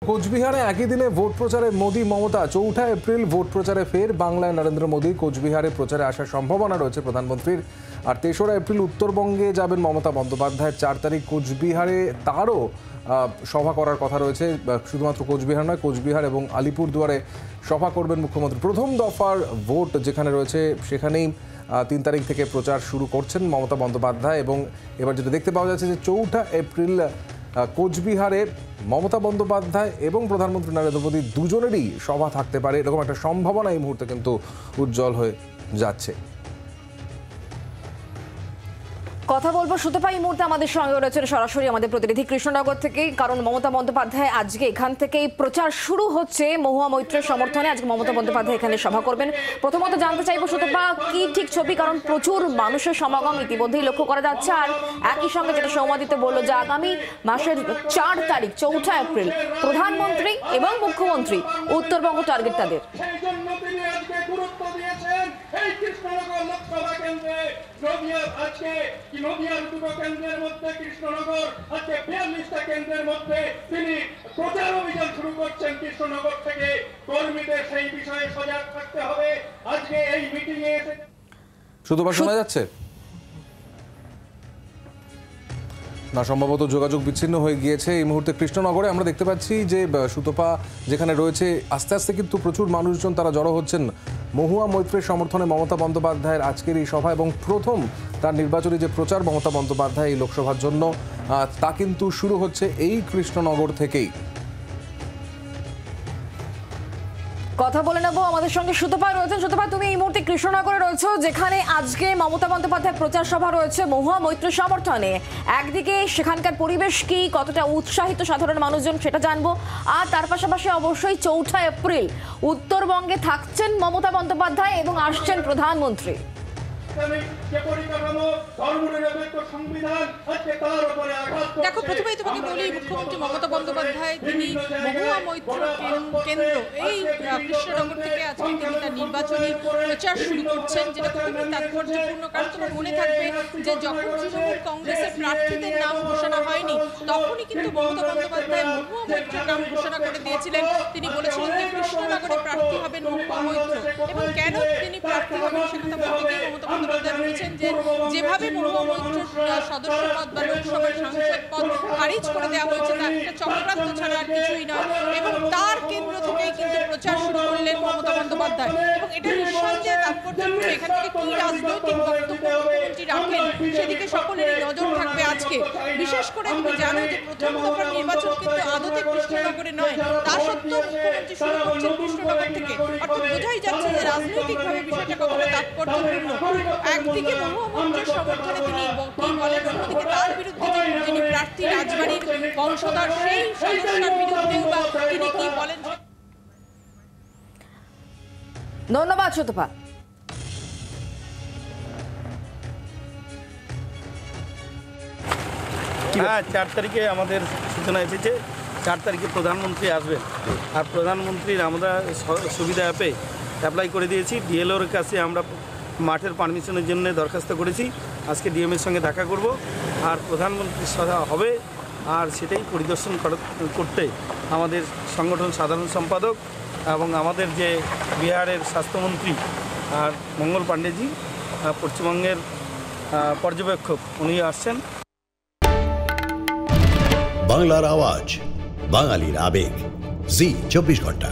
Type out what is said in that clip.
কোচবিহারে একই দিনে ভোট প্রচারে মোদি মমতা। ৪ঠা এপ্রিল ভোট প্রচারে ফের বাংলায় নরেন্দ্র মোদি। কোচবিহারে প্রচারে আসার সম্ভাবনা রয়েছে প্রধানমন্ত্রীর। আর ৩রা এপ্রিল উত্তরবঙ্গে যাবেন মমতা বন্দ্যোপাধ্যায়। ৪ তারিখ কোচবিহারে তারও সভা করার কথা রয়েছে। শুধুমাত্র কোচবিহার নয়, কোচবিহার এবং আলিপুরদুয়ারে সভা করবেন মুখ্যমন্ত্রী। প্রথম দফার ভোট যেখানে রয়েছে সেখানেই ৩ তারিখ থেকে প্রচার শুরু করছেন মমতা বন্দ্যোপাধ্যায়। এবং এবার যেটা দেখতে পাওয়া যাচ্ছে যে ৪ঠা এপ্রিল কোচবিহারে মমতা বন্দ্যোপাধ্যায় এবং প্রধানমন্ত্রী নরেন্দ্র মোদী দুজনেরই সভা থাকতে পারে, এরকম একটা সম্ভাবনা এই মুহূর্তে কিন্তু উজ্জ্বল হয়ে যাচ্ছে। কথা বলবো সুতপা, এই মুহূর্তে আমাদের সঙ্গে রয়েছে সরাসরি আমাদের প্রতিনিধি কৃষ্ণনগর থেকে। কারণ মমতা বন্দ্যোপাধ্যায় আজকে এখান থেকেই প্রচার শুরু হচ্ছে মহুয়া মৈত্রের সমর্থনে। আজকে মমতা বন্দ্যোপাধ্যায় এখানে সভা করবেন। প্রথমত জানতে চাইবো সুতপা, কি ঠিক ছবি? কারণ প্রচুর মানুষের সমাগম ইতিমধ্যেই লক্ষ্য করা যাচ্ছে। আর একই সঙ্গে যেটা সৌমাদিত্য বললো যে আগামী মাসের ৪ তারিখ ৪ঠা এপ্রিল প্রধানমন্ত্রী এবং মুখ্যমন্ত্রী উত্তরবঙ্গ টার্গেট তাদের। নদিয়ার দুটো কেন্দ্রের মধ্যে কৃষ্ণনগর আজকে ৪২টা কেন্দ্রের মধ্যে তিনি প্রচার অভিযান শুরু করছেন। কৃষ্ণনগর থেকে কর্মীদের সেই বিষয়ে সজাগ থাকতে হবে। আজকে এই মিটিং এ শুধু শোনা যাচ্ছে না, সম্ভবত যোগাযোগ বিচ্ছিন্ন হয়ে গিয়েছে এই মুহূর্তে কৃষ্ণনগরে। আমরা দেখতে পাচ্ছি যে সুতপা যেখানে রয়েছে, আস্তে আস্তে কিন্তু প্রচুর মানুষজন তারা জড়ো হচ্ছেন মহুয়া মৈত্রের সমর্থনে মমতা বন্দ্যোপাধ্যায়ের আজকের এই সভা। এবং প্রথম তার নির্বাচনী যে প্রচার মমতা বন্দ্যোপাধ্যায় এই লোকসভার জন্য, তা কিন্তু শুরু হচ্ছে এই কৃষ্ণনগর থেকেই। কথা বলে নেবো, আমাদের সঙ্গে সুতপা রয়েছেন। সুতপা, তুমি এই মুহূর্তে কৃষ্ণনগরে রয়েছো, যেখানে আজকে মমতা বন্দ্যোপাধ্যায় প্রচার সভা রয়েছে মহুয়া মৈত্রের সমর্থনে। একদিকে সেখানকার পরিবেশ কি, কতটা উৎসাহিত সাধারণ মানুষজন সেটা জানবো। আর তার পাশাপাশি অবশ্যই ৪ঠা এপ্রিল উত্তরবঙ্গে থাকছেন মমতা বন্দ্যোপাধ্যায় এবং আসছেন প্রধানমন্ত্রী। দেখো, প্রথমেই তোমাকে বলি, মুখ্যমন্ত্রী মমতা বন্দ্যোপাধ্যায় তিনি মহুয়া মৈত্র কেন্দ্র এই কৃষ্ণনগর থেকে আজকে তিনি তার নির্বাচনী প্রচার শুরু করছেন, যেটা খুবই তাৎপর্যপূর্ণ। কারণ তোমার মনে থাকবে যে যখন তৃণমূল কংগ্রেসের প্রার্থীদের নাম ঘোষণা হয়নি, তখনই কিন্তু মমতা বন্দ্যোপাধ্যায় মহুয়া মৈত্রের নাম ঘোষণা করে দিয়েছিলেন। তিনি বলেছিলেন যে কৃষ্ণনগরে প্রার্থী হবেন মহুয়া মৈত্র। এবং কেন তিনি প্রার্থী হবেন সে কথা বলতে গিয়ে মমতা বন্দ্যোপাধ্যায় বলেছেন যে যেভাবে মহুয়া মৈত্রের সদস্য পদ বা লোকসভার সাংসদ পদ খারিজ করে দেওয়া হয়েছে, তা একটা চক্রান্ত ছাড়া আর কিছুই নয়। এবং তার কেন্দ্র থেকেই কিন্তু প্রচার শুরু করলেন মমতা বন্দ্যোপাধ্যায়। এবং এটা নিঃসন্দেহে তাৎপর্যপূর্ণ। এখান থেকে কি রাজনৈতিক বক্তব্য মুখ্যমন্ত্রী রাখেন সেদিকে সকলেরই নজর থাকবে আজকে। বিশেষ করে তুমি জানো যে প্রথম দফার নির্বাচন কিন্তু আদতে কৃষ্ণনগরে নয়, তা সত্ত্বেও মুখ্যমন্ত্রী শুরু করছেন কৃষ্ণনগর থেকে। অর্থাৎ বোঝাই যাচ্ছে যে রাজনৈতিকভাবে বিষয়টা কতটা তাৎপর্যপূর্ণ। একদিকে মহুয়া মৈত্রের সমর্থনে তিনি কি বলেন, অন্যদিকে তার বিরুদ্ধে যিনি প্রার্থী রাজবাড়ির বংশধর সেই সদস্যের বিরুদ্ধেও বা তিনি কি বলেন। ধন্যবাদ সুতপা। হ্যাঁ, ৪ তারিখে আমাদের সূচনা এসেছে। ৪ তারিখে প্রধানমন্ত্রী আসবেন। আর প্রধানমন্ত্রীর আমরা সুবিধা অ্যাপ্লাই করে দিয়েছি। ডিএলওর কাছে আমরা মাঠের পারমিশনের জন্য দরখাস্ত করেছি। আজকে ডিএমের সঙ্গে দেখা করব, আর প্রধানমন্ত্রীর সভা হবে। আর সেটাই পরিদর্শন করতে আমাদের সংগঠন সাধারণ সম্পাদক এবং আমাদের যে বিহারের স্বাস্থ্যমন্ত্রী আর মঙ্গল পাণ্ডেজি, পশ্চিমবঙ্গের পর্যবেক্ষক, উনি আসছেন। বাংলার আওয়াজ, বাঙালির আবেগ, জি ২৪ ঘন্টা।